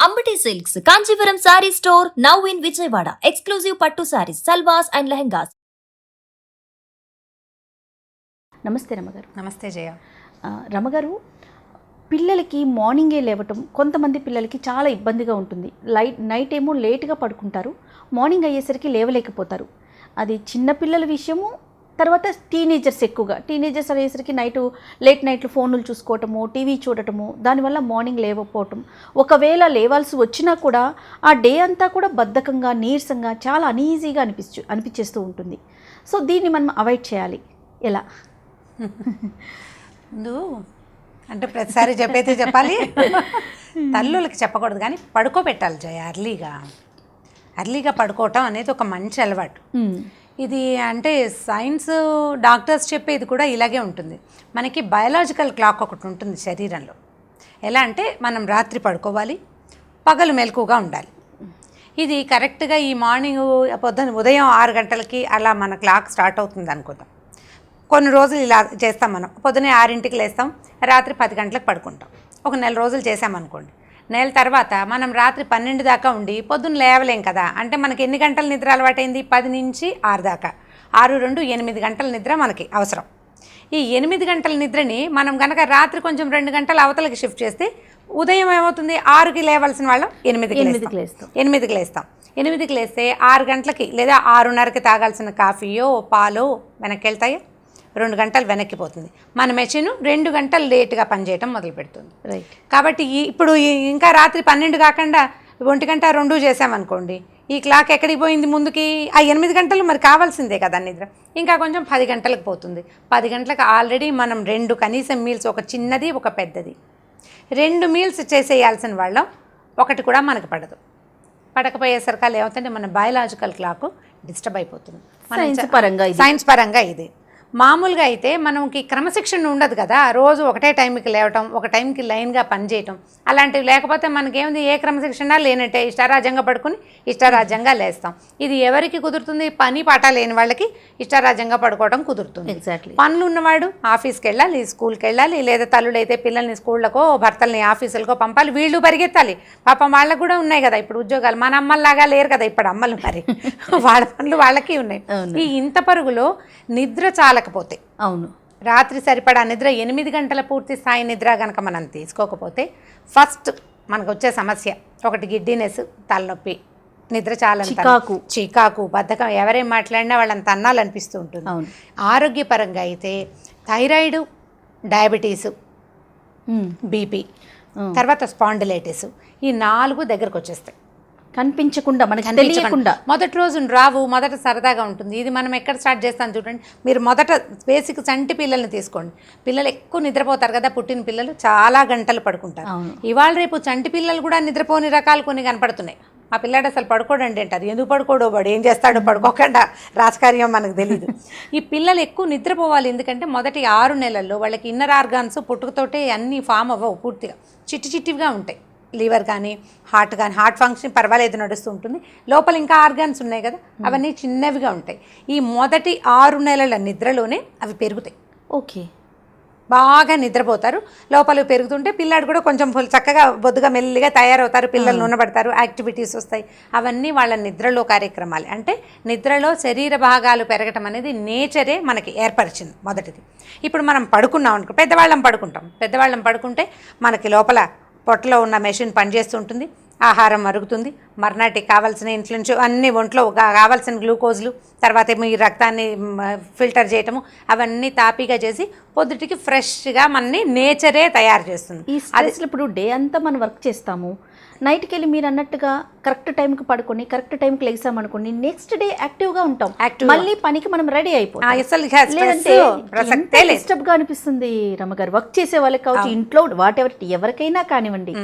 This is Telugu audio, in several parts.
Ambati Silks, Kanchipuram Saree Store, now in Vijayawada. Exclusive Pattu Sarees, Salwas and Lehengas. నమస్తే రమగారు. నమస్తే జయ. రమగారు, పిల్లలకి మార్నింగే లేవటం కొంతమంది పిల్లలకి చాలా ఇబ్బందిగా ఉంటుంది. నైట్ ఏమో లేట్గా పడుకుంటారు, మార్నింగ్ అయ్యేసరికి లేవలేకపోతారు. అది చిన్న పిల్లల విషయము, తర్వాత టీనేజర్స్ ఎక్కువగా టీనేజర్స్ అయ్యేసరికి లేట్ నైట్లు ఫోన్లు చూసుకోవటము, టీవీ చూడటము, దానివల్ల మార్నింగ్ లేవకపోవటం. ఒకవేళ లేవాల్సి వచ్చినా కూడా ఆ డే అంతా కూడా బద్ధకంగా, నీరసంగా, చాలా అనీజీగా అనిపించేస్తూ ఉంటుంది. సో దీన్ని మనం అవాయిడ్ చేయాలి ఎలా? ముందు అంటే ప్రతిసారి చెప్పైతే చెప్పాలి, తల్లులకి చెప్పకూడదు కానీ పడుకోబెట్టాలి జయ. అర్లీగా పడుకోవటం అనేది ఒక మంచి అలవాటు. ఇది అంటే సైన్స్ డాక్టర్స్ చెప్పేది కూడా ఇలాగే ఉంటుంది. మనకి బయలాజికల్ క్లాక్ ఒకటి ఉంటుంది శరీరంలో. ఎలా అంటే మనం రాత్రి పడుకోవాలి, పగలు మెలకుగా ఉండాలి. ఇది కరెక్ట్గా ఈ మార్నింగ్ ఉదయం 6 గంటలకి అలా మన క్లాక్ స్టార్ట్ అవుతుంది అనుకుందాం. కొన్ని రోజులు ఇలా చేస్తాం. మనం పొద్దున్నే 6ంటికి లేస్తాం, రాత్రి 10 గంటలకు పడుకుంటాం. ఒక నెల రోజులు చేసామనుకోండి. నెల తర్వాత మనం రాత్రి 12 దాకా ఉండి పొద్దున్న లేవలేం కదా. అంటే మనకి ఎన్ని గంటల నిద్ర అలవాటైంది? 10 నుంచి 6 దాకా. 6, 2, 8 గంటల నిద్ర మనకి అవసరం. ఈ 8 గంటల నిద్రని మనం కనుక రాత్రి కొంచెం 2 గంటల అవతలకి షిఫ్ట్ చేస్తే ఉదయం ఏమవుతుంది? 6కి లేవాల్సిన వాళ్ళం 8కి లేస్తాం. 8కి లేస్తే 6 గంటలకి లేదా 6:30కి తాగాల్సిన కాఫీయో పాలో వెనక్కి వెళ్తాయో 2 గంటలు వెనక్కిపోతుంది. మన మెషిన్ 2 గంటలు లేట్గా పనిచేయటం మొదలు పెడుతుంది. రైట్. కాబట్టి ఇప్పుడు ఇంకా రాత్రి 12 కాకుండా 1 గంట 2 చేసామనుకోండి, ఈ క్లాక్ ఎక్కడికి పోయింది ముందుకి? ఆ 8 గంటలు మరి కావాల్సిందే కదా నిద్ర. ఇంకా కొంచెం 10 గంటలకు పోతుంది. 10 గంటలకు ఆల్రెడీ మనం 2 కనీసం మీల్స్, ఒక చిన్నది ఒక పెద్దది, 2 మీల్స్ చేసేయాల్సిన వాళ్ళం. ఒకటి కూడా మనకు పడకపోయేసరికి ఏమవుతుందంటే మన బయలాజికల్ క్లాక్ డిస్టర్బ్ అయిపోతుంది. సైన్స్ పరంగా ఇది. మామూలుగా అయితే మనకి క్రమశిక్షణ ఉండదు కదా. రోజు ఒకటే టైంకి లేవటం, ఒక టైంకి లైన్గా పనిచేయటం, అలాంటివి లేకపోతే మనకేముంది? ఏ క్రమశిక్షణ లేనట్టే ఇష్టారాజ్యంగా పడుకుని ఇష్టారాజ్యంగా లేస్తాం. ఇది ఎవరికి కుదురుతుంది? పని పాట లేని వాళ్ళకి ఇష్టారాజ్యంగా పడుకోవడం కుదురుతుంది. ఎగ్జాక్ట్లీ. పనులు ఉన్నవాడు ఆఫీస్కి వెళ్ళాలి, స్కూల్కి వెళ్ళాలి, లేదా తల్లుడైతే పిల్లల్ని స్కూళ్ళకో భర్తల్ని ఆఫీసులకో పంపాలి. వీళ్ళు పరిగెత్తాలి. పాపం వాళ్ళకు కూడా ఉన్నాయి కదా ఇప్పుడు ఉద్యోగాలు. మన అమ్మల్లాగా లేరు కదా ఇప్పుడు అమ్మలు. మరి వాళ్ళ పనులు వాళ్ళకి ఉన్నాయి. ఈ ఇంత పరుగులో నిద్ర చాలకపోతే, అవును, రాత్రి సరిపడా నిద్ర 8 గంటల పూర్తి స్థాయి నిద్ర కనుక మనం తీసుకోకపోతే ఫస్ట్ మనకు వచ్చే సమస్య ఒకటి గిడ్డినెస్, తలనొప్పి, నిద్ర చాలా చికాకు, బద్ధకం. ఎవరేం మాట్లాడినా వాళ్ళని తన్నాలనిపిస్తూ ఉంటుంది. ఆరోగ్యపరంగా అయితే థైరాయిడ్, డయాబెటీసు, బీపీ, తర్వాత స్పాండిలైటిస్, ఈ 4 దగ్గరకు వచ్చేస్తాయి. కనిపించకుండా, మనకి తెలియకుండా. మొదటి రోజు రావు, మొదట సరదాగా ఉంటుంది. ఇది మనం ఎక్కడ స్టార్ట్ చేస్తాం చూడండి. మీరు మొదట బేసిక్ చంటి పిల్లల్ని తీసుకోండి. పిల్లలు ఎక్కువ నిద్రపోతారు కదా, పుట్టిన పిల్లలు చాలా గంటలు పడుకుంటారు. ఇవాళ రేపు చంటి పిల్లలు కూడా నిద్రపోని రకాలు కొన్ని కనపడుతున్నాయి. ఆ పిల్లాడు అసలు పడుకోడండి అంటారు. ఎందుకు పడుకోడో, వాడు ఏం చేస్తాడో పడుకోకుండా రాజకార్యం మనకు తెలియదు. ఈ పిల్లలు ఎక్కువ నిద్రపోవాలి. ఎందుకంటే మొదటి 6 నెలల్లో వాళ్ళకి ఇన్నర్ ఆర్గాన్స్ పుట్టుకతోటే అన్నీ ఫామ్ అవ్వవు, పూర్తిగా చిట్టిగా ఉంటాయి. లివర్ కానీ హార్ట్ ఫంక్షన్ పర్వాలేదు, నడుస్తూ ఉంటుంది. లోపల ఇంకా ఆర్గాన్స్ ఉన్నాయి కదా, అవన్నీ చిన్నవిగా ఉంటాయి. ఈ మొదటి 6 నెలల నిద్రలోనే అవి పెరుగుతాయి. ఓకే. బాగా నిద్రపోతారు, లోపల పెరుగుతుంటే పిల్లాడు కూడా కొంచెం చక్కగా బొద్దుగా మెల్లిగా తయారవుతారు, పిల్లలు నూనబడతారు, యాక్టివిటీస్ వస్తాయి. అవన్నీ వాళ్ళ నిద్రలో కార్యక్రమాలు. అంటే నిద్రలో శరీర భాగాలు పెరగటం అనేది నేచరే మనకి ఏర్పరిచింది మొదటిది. ఇప్పుడు మనం పడుకున్నాం అనుకో, పెద్దవాళ్ళం పడుకుంటే మనకి లోపల పొట్టలో ఉన్న మెషిన్ పనిచేస్తుంటుంది, ఆహారం మరుగుతుంది, మర్నాటికి కావాల్సిన ఇంట్లో నుంచి అన్ని ఒంట్లో కావాల్సిన గ్లూకోజ్లు, తర్వాత మీ రక్తాన్ని ఫిల్టర్ చేయటము, అవన్నీ తాపీగా చేసి పొద్దుటికి ఫ్రెష్గా మనని నేచరే తయారు చేస్తుంది. అది ఇప్పుడు డే అంతా మనం వర్క్ చేస్తాము, నైట్కి వెళ్ళి మీరు అన్నట్టుగా కరెక్ట్ టైంకి పడుకొని కరెక్ట్ టైంకి లేసామనుకోండి, నెక్స్ట్ డే యాక్టివ్గా ఉంటాం, మళ్ళీ పనికి మనం రెడీ అయిపోతాం. డిస్టర్బ్గా అనిపిస్తుంది రమగారు. వర్క్ చేసే వాళ్ళకి కావచ్చు, ఇంట్లో ఎవరికైనా కానివ్వండి,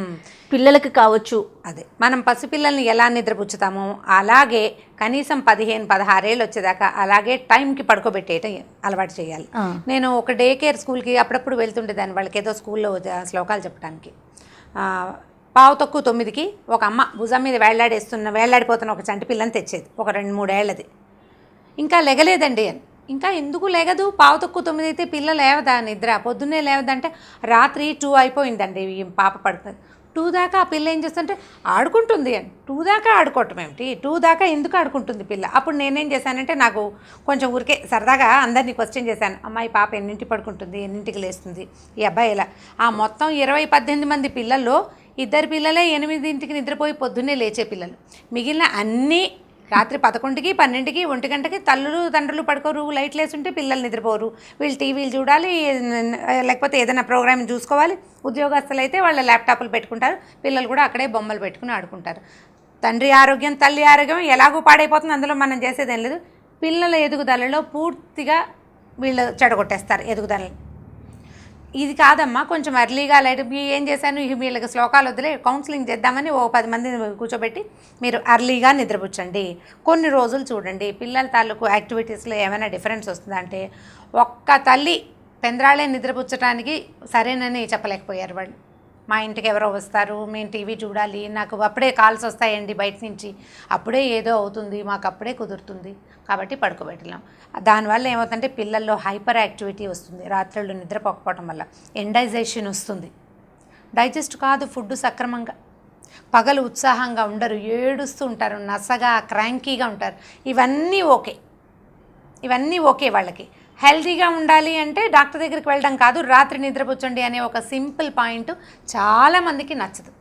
పిల్లలకి కావచ్చు. అదే మనం పసిపిల్లల్ని ఎలా నిద్రపుచ్చుతామో అలాగే కనీసం 15-16 ఏళ్ళు వచ్చేదాకా అలాగే టైంకి పడుకోబెట్టేయటం అలవాటు చేయాలి. నేను ఒక డే కేర్ స్కూల్కి అప్పుడప్పుడు వెళ్తుండేదాన్ని, వాళ్ళకి ఏదో స్కూల్లో శ్లోకాలు చెప్పడానికి. 8:45కి ఒక అమ్మ భుజం మీద వేళ్లాడిపోతున్న ఒక చంటి పిల్లని తెచ్చేది, ఒక 2-3 ఏళ్ళది. ఇంకా లెగలేదండి అని. ఇంకా ఎందుకు లెగదు? 8:45 అయితే పిల్ల లేవదా నిద్ర? పొద్దున్నే లేవదంటే రాత్రి 2 అయిపోయిందండి పాప పడుతుంది. 2 దాకా ఆ పిల్ల ఏం చేస్తుంటే ఆడుకుంటుంది అని. 2 దాకా ఆడుకోవటం ఏమిటి, 2 దాకా ఎందుకు ఆడుకుంటుంది పిల్ల? అప్పుడు నేనేం చేశానంటే నాకు కొంచెం ఊరికే సరదాగా అందరినీ క్వశ్చన్ చేశాను, అమ్మాయి పాప ఎన్నింటికి పడుకుంటుంది, ఎన్నింటికి లేస్తుంది, ఈ అబ్బాయి ఎలా? ఆ మొత్తం 20-18 మంది పిల్లల్లో 2 పిల్లలే 8ంటికి నిద్రపోయి పొద్దున్నే లేచే పిల్లలు. మిగిలిన అన్నీ రాత్రి 11కి 12కి 1 గంటకి తల్లులు తండ్రులు పడుకోరు, లైట్లు వేసుంటే పిల్లలు నిద్రపోరు. వీళ్ళు టీవీలు చూడాలి, లేకపోతే ఏదైనా ప్రోగ్రామ్ చూసుకోవాలి. ఉద్యోగస్తులు అయితే వాళ్ళ ల్యాప్టాప్లు పెట్టుకుంటారు, పిల్లలు కూడా అక్కడే బొమ్మలు పెట్టుకుని ఆడుకుంటారు. తండ్రి ఆరోగ్యం తల్లి ఆరోగ్యం ఎలాగో పాడైపోతుంది, అందులో మనం చేసేదేం లేదు. పిల్లల ఎదుగుదలలో పూర్తిగా వీళ్ళు చెడగొట్టేస్తారు ఎదుగుదలని. ఇది కాదమ్మా, కొంచెం ఎర్లీగా లైట్ ఏం చేశాను, వీళ్ళకి శ్లోకాలు వదిలే కౌన్సిలింగ్ చేద్దామని 10 మందిని కూర్చోబెట్టి మీరు ఎర్లీగా నిద్రపుచ్చండి, కొన్ని రోజులు చూడండి, పిల్లల తాలూకు యాక్టివిటీస్లో ఏమైనా డిఫరెన్స్ వస్తుందంటే. ఒక్క తల్లి పెందరాళే నిద్రపుచ్చడానికి సరేనని చెప్పలేకపోయారు వాళ్ళు. మా ఇంటికి ఎవరో వస్తారు, మేము టీవీ చూడాలి, నాకు అప్పుడే కాల్స్ వస్తాయండి బయట నుంచి, అప్పుడే ఏదో అవుతుంది, మాకు అప్పుడే కుదురుతుంది, కాబట్టి పడుకోబెట్టలేం. దానివల్ల ఏమవుతుందంటే పిల్లల్లో హైపర్ యాక్టివిటీ వస్తుంది, రాత్రుళ్ళు నిద్రపోకపోవటం వల్ల ఎండైజేషన్ వస్తుంది, డైజెస్ట్ కాదు ఫుడ్ సక్రమంగా, పగలు ఉత్సాహంగా ఉండరు, ఏడుస్తూ ఉంటారు, నసగా క్రాంకీగా ఉంటారు. ఇవన్నీ ఓకే వాళ్ళకి. హెల్తీగా ఉండాలి అంటే డాక్టర్ దగ్గరికి వెళ్ళడం కాదు, రాత్రి నిద్రపుచ్చండి అనే ఒక సింపుల్ పాయింట్ చాలామందికి నచ్చదు.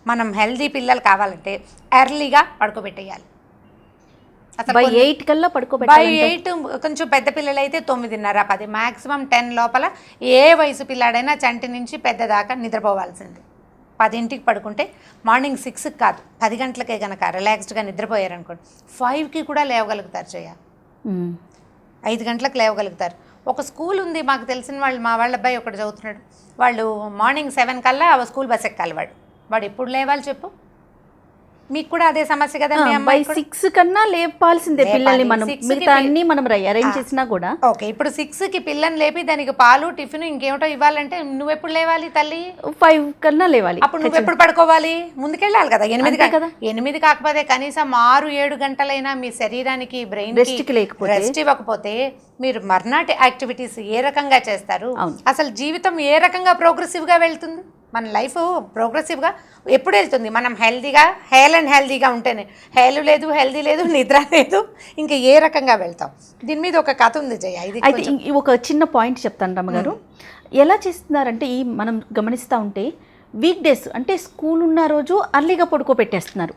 మనం హెల్తీ పిల్లలు కావాలంటే ఎర్లీగా పడుకోబెట్టేయాలి. బై 8 కల్లా పడుకోబెట్టాలి. బై 8 కొంచెం పెద్ద పిల్లలు అయితే 9:30 10 మ్యాక్సిమం 10 లోపల ఏ వయసు పిల్లాడైనా చంటి నుంచి పెద్ద దాకా నిద్రపోవాల్సింది. 10ంటికి పడుకుంటే మార్నింగ్ 6కి కాదు 10 గంటలకే కనుక రిలాక్స్డ్గా నిద్రపోయారనుకోండి 5కి కూడా లేవగలుగుతారు చేయాలి, 5 గంటలకు లేవగలుగుతారు. ఒక స్కూల్ ఉంది మాకు తెలిసిన వాళ్ళు, మా వాళ్ళ అబ్బాయి ఒకటి చదువుతున్నాడు, వాళ్ళు మార్నింగ్ 7 కల్లా స్కూల్ బస్ ఎక్కాలి. వాడు ఎప్పుడు లేవాలి చెప్పు? మీకు కూడా అదే సమస్య కదా? మీ అమ్మాయి 6 కన్నా లేపాల్సిందే పిల్లల్ని. మనం మిగతా అన్ని మనం అరేంజ్ చేసినా కూడా ఓకే. ఇప్పుడు 6కి పిల్లని లేపి దానికి పాలు టిఫిన్ ఇంకేమిటో ఇవ్వాలంటే నువ్వెప్పుడు లేవాలి తల్లి? 5 కన్నా లేవాలి. అప్పుడు నువ్వు ఎప్పుడు పడుకోవాలి? ముందుకెళ్ళాలి కదా 8 కదా. 8 కాకపోతే కనీసం 6-7 గంటలైనా మీ శరీరానికి బ్రెయిన్ రెస్ట్ ఇవ్వకపోతే మీరు మర్నాటి యాక్టివిటీస్ ఏ రకంగా చేస్తారు? అసలు జీవితం ఏ రకంగా ప్రోగ్రెసివ్గా వెళ్తుంది? మన లైఫ్ ప్రోగ్రెసివ్గా ఎప్పుడు వెళ్తుంది? మనం హెల్తీగా హెల్తీగా ఉంటేనే. హెల్తీ లేదు నిద్ర లేదు, ఇంకా ఏ రకంగా వెళ్తాం? దీని మీద ఒక కథ ఉంది జయ. ఇది అయితే ఒక చిన్న పాయింట్ చెప్తాను రమ్మగారు. ఎలా చేస్తున్నారంటే మనం గమనిస్తూ ఉంటే వీక్ డేస్ అంటే స్కూల్ ఉన్న రోజు అర్లీగా పడుకోబెట్టేస్తున్నారు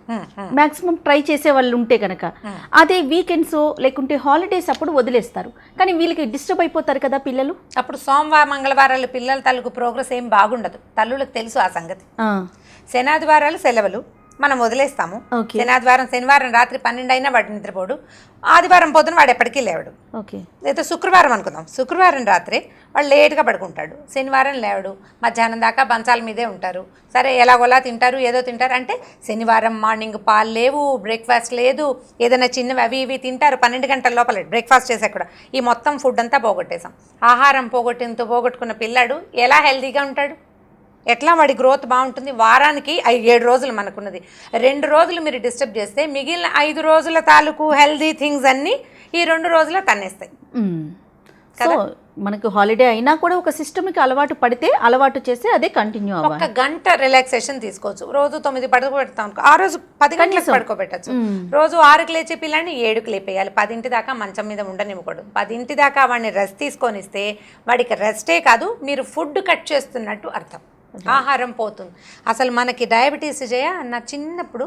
మ్యాక్సిమం ట్రై చేసే వాళ్ళు ఉంటే కనుక. అదే వీకెండ్స్ లేకుంటే హాలిడేస్ అప్పుడు వదిలేస్తారు. కానీ వీళ్ళకి డిస్టర్బ్ అయిపోతారు కదా పిల్లలు. అప్పుడు సోమవారం మంగళవారాలు పిల్లల తల్లుకు ప్రోగ్రెస్ ఏం బాగుండదు, తల్లులకు తెలుసు ఆ సంగతి. శనాదివారాలు సెలవులు మనం వదిలేస్తాము. శనివారం రాత్రి 12 అయినా వాడు నిద్రపోడు, ఆదివారం పొద్దున వాడు ఎప్పటికీ లేవడు. లేదా శుక్రవారం అనుకుందాం, శుక్రవారం రాత్రి వాడు లేట్గా పడుకుంటాడు, శనివారం లేవడు, మధ్యాహ్నం దాకా బంచాల మీదే ఉంటారు. సరే ఎలాగోలా తింటారు, ఏదో తింటారు. అంటే శనివారం మార్నింగ్ పాలు లేవు, బ్రేక్ఫాస్ట్ లేదు, ఏదైనా చిన్నవి అవి ఇవి తింటారు 12 గంటల లోపల బ్రేక్ఫాస్ట్ చేసా కూడా. ఈ మొత్తం ఫుడ్ అంతా పోగొట్టేసాం. ఆహారం పోగొట్టుకున్న పిల్లాడు ఎలా హెల్తీగా ఉంటాడు? ఎట్లా వాడి గ్రోత్ బాగుంటుంది? వారానికి 7 రోజులు మనకున్నది, 2 రోజులు మీరు డిస్టర్బ్ చేస్తే మిగిలిన 5 రోజుల తాలూకు హెల్దీ థింగ్స్ అన్నీ ఈ 2 రోజులు తన్నేస్తాయి. సో మనకు హాలిడే అయినా కూడా ఒక సిస్టమ్కి అలవాటు చేస్తే అదే కంటిన్యూ అవ్వాలి. 1 గంట రిలాక్సేషన్ తీసుకోవచ్చు. రోజు 9 పడుకోబెడతాం అనుకో, ఆ రోజు 10 గంటలకు పడుకోబెట్టచ్చు. రోజు 6కి లేచే పిల్లని 7కి లేపేయాలి. 10 దాకా మంచం మీద ఉండనివ్వకూడదు. 10 దాకా వాడిని రెస్ట్ తీసుకొనిస్తే వాడికి రెస్టే కాదు, మీరు ఫుడ్ కట్ చేస్తున్నట్టు అర్థం. ఆహారం పోతుంది. అసలు మనకి డయాబెటీస్ జయ నా చిన్నప్పుడు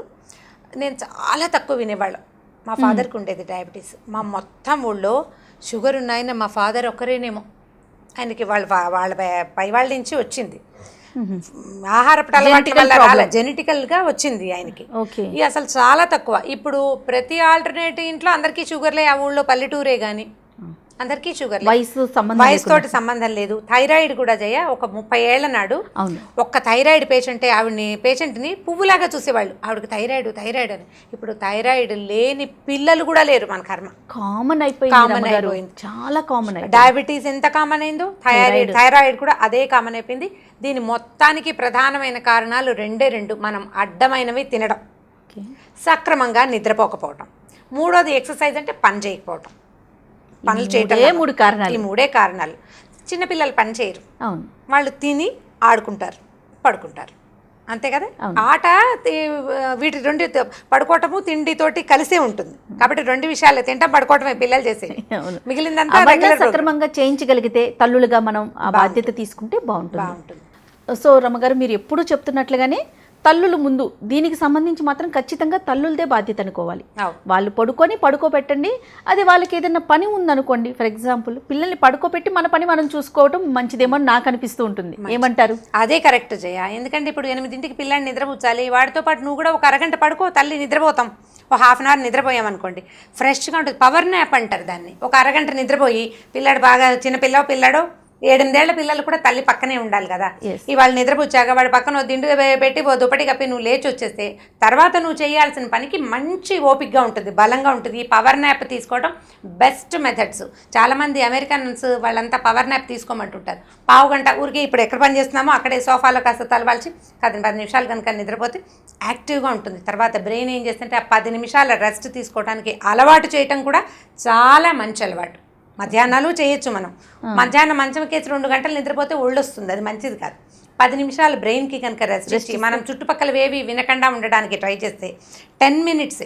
నేను చాలా తక్కువ వినేవాళ్ళం. మా ఫాదర్కి ఉండేది డయాబెటీస్. మా మొత్తం ఊళ్ళో షుగర్ ఉన్నాయన మా ఫాదర్ ఒక్కరేనేమో, ఆయనకి వాళ్ళ పై వాళ్ళ నుంచి వచ్చింది. ఆహారపు అలవాటు వల్ల జెనెటికల్గా వచ్చింది ఆయనకి. ఇది అసలు చాలా తక్కువ. ఇప్పుడు ప్రతి ఆల్టర్నేటివ్ ఇంట్లో అందరికీ షుగర్లే. ఆ ఊళ్ళో పల్లెటూరే కానీ అందరికీ షుగర్, వయసుతోటి సంబంధం లేదు. థైరాయిడ్ కూడా జయ ఒక 30 ఏళ్ల నాడు ఒక్క థైరాయిడ్ పేషెంట్ని పువ్వులాగా చూసేవాళ్ళు. ఆవిడకి థైరాయిడ్ అని. ఇప్పుడు థైరాయిడ్ లేని పిల్లలు కూడా లేరు. మన కర్మ కామన్ అయిపోయింది, చాలా కామన్. డయాబెటీస్ ఎంత కామన్ అయిందో థైరాయిడ్ కూడా అదే కామన్ అయిపోయింది. దీని మొత్తానికి ప్రధానమైన కారణాలు 2. మనం అడ్డమైనవి తినడం, సక్రమంగా నిద్రపోకపోవటం, 3వది ఎక్సర్సైజ్ అంటే పని చేయకపోవటం. పనులు చేయటం 3 కారణాలు. ఈ 3 కారణాలు. చిన్నపిల్లలు పని చేయరు, వాళ్ళు తిని ఆడుకుంటారు, పడుకుంటారు. అంతే కదా. ఆట వీటి రెండు పడుకోవటము తిండితోటి కలిసే ఉంటుంది కాబట్టి రెండు విషయాలు తింటాం పడుకోవటమే పిల్లలు చేసేది, మిగిలిందంతా సక్రమంగా చేయించగలిగితే తల్లులుగా మనం ఆ బాధ్యత తీసుకుంటే బాగుంటుంది. సో రమ్మగారు మీరు ఎప్పుడూ చెప్తున్నట్లుగానే తల్లులు ముందు దీనికి సంబంధించి మాత్రం ఖచ్చితంగా తల్లులదే బాధ్యత అనుకోవాలి. వాళ్ళు పడుకోబెట్టండి. అది వాళ్ళకి ఏదైనా పని ఉందనుకోండి, ఫర్ ఎగ్జాంపుల్ పిల్లల్ని పడుకోబెట్టి మన పని మనం చూసుకోవడం మంచిదేమో నాకు అనిపిస్తూ ఉంటుంది. ఏమంటారు? అదే కరెక్ట్ జయ. ఎందుకంటే ఇప్పుడు 8ంటికి పిల్లాడిని నిద్రపుచ్చాలి, వాడితో పాటు నువ్వు కూడా ఒక అరగంట పడుకో. తల్లి నిద్రపోతాం, ఒక ½ అవర్ నిద్రపోయామనుకోండి ఫ్రెష్గా ఉంటుంది. పవర్ నాప్ అంటారు దాన్ని. ఒక అరగంట నిద్రపోయి పిల్లాడు బాగా పిల్లాడో 8 ఏళ్ల పిల్లలు కూడా తల్లి పక్కనే ఉండాలి కదా. ఇవాళ నిద్రపుచ్చాక వాడి పక్కన దిండు పెట్టి దుప్పటి కప్పి నువ్వు లేచి వచ్చేస్తే తర్వాత నువ్వు చేయాల్సిన పనికి మంచి ఓపికగా ఉంటుంది, బలంగా ఉంటుంది. ఈ పవర్ నాప్ తీసుకోవడం బెస్ట్ మెథడ్స్. చాలామంది అమెరికన్స్ వాళ్ళంతా పవర్ నాప్ తీసుకోమంటుంటారు. పావు గంట ఊరికి ఇప్పుడు ఎక్కడ పని చేస్తున్నామో అక్కడే సోఫాలో కాస్త తలవాల్చి 10 నిమిషాలు కనుక నిద్రపోతే యాక్టివ్గా ఉంటుంది. తర్వాత బ్రెయిన్ ఏం చేస్తుంటే ఆ 10 నిమిషాల రెస్ట్ తీసుకోవడానికి అలవాటు చేయటం కూడా చాలా మంచి అలవాటు. మధ్యాహ్నాలు చేయొచ్చు మనం. మధ్యాహ్నం మంచం కేసి 2 గంటలు నిద్రపోతే ఒళ్ళు వస్తుంది, అది మంచిది కాదు. 10 నిమిషాలు బ్రెయిన్కి కనుక రెస్ట్ ఇచ్చి మనం చుట్టుపక్కలవేవి వినకుండా ఉండడానికి ట్రై చేస్తే 10 మినిట్స్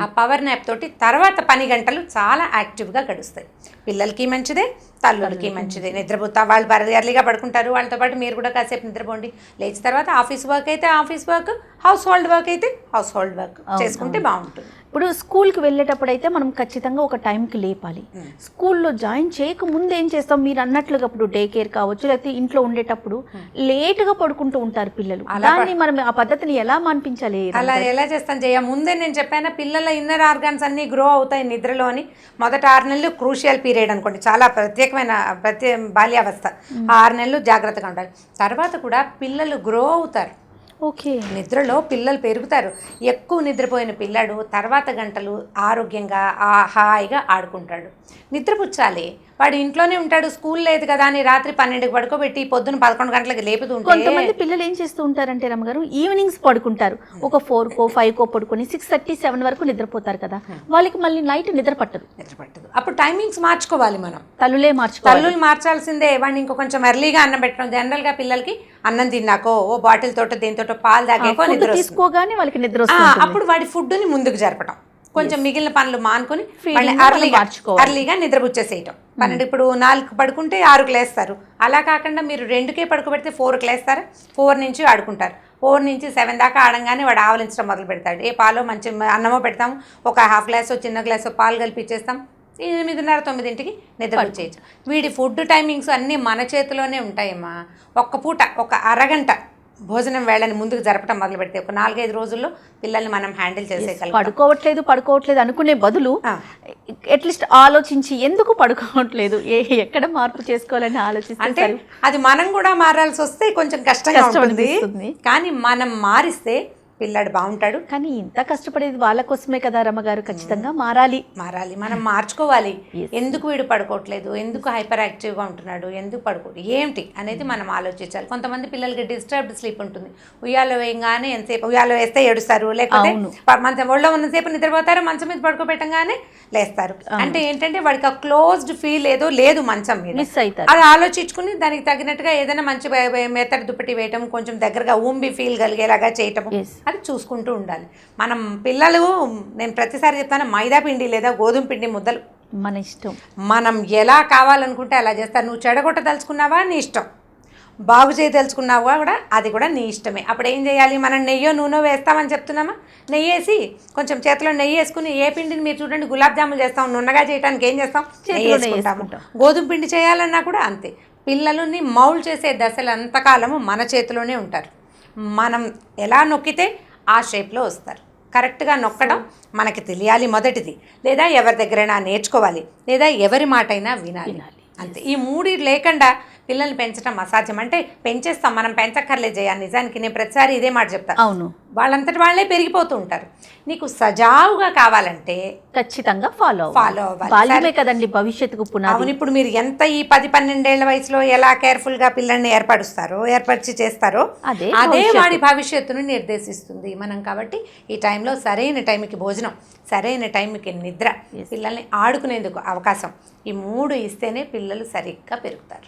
ఆ పవర్ నాప్ తోటి తర్వాత 10 గంటలు చాలా యాక్టివ్గా గడుస్తాయి. పిల్లలకి మంచిదే, తల్లులకి మంచిదే. నిద్రపోతా వాళ్ళు ఎర్లీగా పడుకుంటారు, వాళ్ళతో పాటు మీరు కూడా కాసేపు నిద్రపోండి. లేచిన తర్వాత ఆఫీస్ వర్క్ అయితే office work, house hold work అయితే హౌస్ హోల్డ్ వర్క్ చేసుకుంటే బాగుంటుంది. ఇప్పుడు స్కూల్కి వెళ్ళేటప్పుడు అయితే మనం ఖచ్చితంగా ఒక టైంకి లేపాలి. స్కూల్లో జాయిన్ చేయక ముందు ఏం చేస్తాం, మీరు అన్నట్లుగా ఇప్పుడు డే కేర్ కావచ్చు, లేకపోతే ఇంట్లో ఉండేటప్పుడు లేటుగా పడుకుంటూ ఉంటారు పిల్లలు. దాన్ని మనం ఆ పద్ధతిని ఎలా మాన్పించాలి? అలా ఎలా చేస్తాను జయ, ముందే నేను చెప్పాను పిల్లల ఇన్నర్ ఆర్గాన్స్ అన్నీ గ్రో అవుతాయి నిద్రలోని. మొదట 6 నెలలు క్రూషియల్ పీరియడ్ అనుకోండి, చాలా ప్రత్యేకమైన బాల్యావస్థ. 6 నెలలు జాగ్రత్తగా ఉండాలి. తర్వాత కూడా పిల్లలు గ్రో అవుతారు. ఓకే, నిద్రలో పిల్లలు పెరుగుతారు. ఎక్కువ నిద్రపోయిన పిల్లాడు తర్వాత గంటలు ఆరోగ్యంగా హాయిగా ఆడుకుంటాడు. నిద్రపుచ్చాలి. వాడు ఇంట్లోనే ఉంటాడు, స్కూల్ లేదు కదా అని రాత్రి 12కి పడుకోబెట్టి పొద్దున 11 గంటలకు లేపుతుంటే. కొంతమంది పిల్లలు ఏం చేస్తూ ఉంటారంటే రమ్మగారు, ఈవినింగ్స్ పడుకుంటారు. ఒక 4కో 5కో పడుకొని 6:30 7 వరకు నిద్రపోతారు కదా, వాళ్ళకి మళ్ళీ నైట్ నిద్ర పట్టదు. అప్పుడు టైమింగ్స్ మార్చుకోవాలి మనం. తల్లులు మార్చాల్సిందే. వాడిని ఇంకో కొంచెం ఎర్లీగా అన్నం పెట్టడం. జనరల్గా పిల్లలకి అన్నం తిన్నాకో ఓ బాటిల్ తోట దేనితో పాలు తాగేకో నిద్ర తీసుకోగానే వాళ్ళకి నిద్ర. అప్పుడు వాడి ఫుడ్ని ముందుకు జరపడం, కొంచెం మిగిలిన పనులు మానుకొని అర్లీగా నిద్రపుచ్చేసేయటం. 12 ఇప్పుడు 4కి పడుకుంటే 6కి లేస్తారు. అలా కాకుండా మీరు 2కే పడుకోబెడితే 4కి లేస్తారు, 4 నుంచి ఆడుకుంటారు. 4 నుంచి 7 దాకా ఆడంగానే వాడు ఆవలించడం మొదలు పెడతాడు. ఏ పాలో మంచి అన్నమో పెడతాము, ఒక ½ గ్లాసో చిన్న గ్లాసో పాలు కలిపి ఇచ్చేస్తాం. 8:30 9ంటికి నిద్ర వచ్చేయచ్చు. వీడి ఫుడ్ టైమింగ్స్ అన్నీ మన చేతిలోనే ఉంటాయమ్మా. ఒక్క పూట ఒక అరగంట భోజనం వేళని ముందుకు జరపడం మొదలు పెడితే ఒక 4-5 రోజుల్లో పిల్లల్ని మనం హ్యాండిల్ చేసేయగలం. పడుకోవట్లేదు అనుకునే బదులు అట్లీస్ట్ ఆలోచించి ఎందుకు పడుకోవట్లేదు, ఎక్కడ మార్పు చేసుకోవాలని ఆలోచిస్తే, అంటే అది మనం కూడా మారాల్సి వస్తే కొంచెం కష్టంగా ఉంటుంది. కానీ మనం మారిస్తే పిల్లాడు బాగుంటాడు. కానీ ఇంత కష్టపడేది వాళ్ళ కోసమే కదా రమ్మగారు. ఖచ్చితంగా మారాలి, మనం మార్చుకోవాలి. ఎందుకు వీడు పడుకోవట్లేదు, ఎందుకు హైపర్ యాక్టివ్గా ఉంటున్నాడు, ఎందుకు పడుకోవట్లేదు ఏమిటి అనేది మనం ఆలోచించాలి. కొంతమంది పిల్లలకి డిస్టర్బ్డ్ స్లీప్ ఉంటుంది. ఉయ్యాలో వేయగానే ఎంతసేపు ఉయ్యాలో వేస్తే ఏడుస్తారు, లేకపోతే మంచం ఒళ్ళో ఉన్నసేపు నిద్రపోతారు, మంచం మీద పడుకోబెట్టంగానే లేస్తారు. అంటే ఏంటంటే వాడికి ఆ క్లోజ్డ్ ఫీల్ ఏదో లేదు మంచం మీద, మిస్ అవుతారు. అది ఆలోచించుకుని దానికి తగినట్టుగా ఏదైనా మంచి మెత్తడి దుప్పటి వేయటం, కొంచెం దగ్గరగా ఊంబి ఫీల్ కలిగేలాగా చేయటం, అది చూసుకుంటూ ఉండాలి. మనం పిల్లలు, నేను ప్రతిసారి చెప్తాను, మైదా పిండి లేదా గోధుమ పిండి ముద్దలు మన ఇష్టం. మనం ఎలా కావాలనుకుంటే అలా చేస్తారు. నువ్వు చెడగొట్టదలుచుకున్నావా నీ ఇష్టం, బాగు చేయదలుచుకున్నావా కూడా అది కూడా నీ ఇష్టమే. అప్పుడు ఏం చేయాలి, మనం నెయ్యో నూనె వేస్తామని చెప్తున్నామా, నెయ్యి వేసి కొంచెం చేతిలో నెయ్యి వేసుకుని, ఏ పిండిని మీరు చూడండి గులాబ్ జాములు చేస్తాం, నున్నగా చేయడానికి ఏం చేస్తాం, నెయ్యి వేసుకుంటాము. గోధుమ పిండి చేయాలన్నా కూడా అంతే. పిల్లలని మౌల్డ్ చేసే దశలు అంతకాలము మన చేతిలోనే ఉంటారు. మనం ఎలా నొక్కితే ఆ షేప్లో వస్తారు. కరెక్ట్గా నొక్కడం మనకి తెలియాలి మొదటిది, లేదా ఎవరి దగ్గరైనా నేర్చుకోవాలి, లేదా ఎవరి మాట అయినా వినాలి. అంతే. ఈ 3 లేకుండా పిల్లల్ని పెంచడం అసాధ్యం. అంటే పెంచేస్తాం, మనం పెంచక్కర్లేదు జయ. నిజానికి నేను ప్రతిసారి ఇదే మాట చెప్తాను. అవును, వాళ్ళంతటి వాళ్ళే పెరిగిపోతూ ఉంటారు. నీకు సజావుగా కావాలంటే ఖచ్చితంగా ఫాలో అవ్వాలి కదండి భవిష్యత్తుకు పునాది. అవును, ఇప్పుడు మీరు ఎంత ఈ 10-12 ఏళ్ల వయసులో ఎలా కేర్ఫుల్గా పిల్లల్ని ఏర్పరిచి చేస్తారో అదే వాడి భవిష్యత్తును నిర్దేశిస్తుంది మనం. కాబట్టి ఈ టైంలో సరైన టైంకి భోజనం, సరైన టైంకి నిద్ర, పిల్లల్ని ఆడుకునేందుకు అవకాశం, ఈ 3 ఇస్తేనే పిల్లలు సరిగ్గా పెరుగుతారు.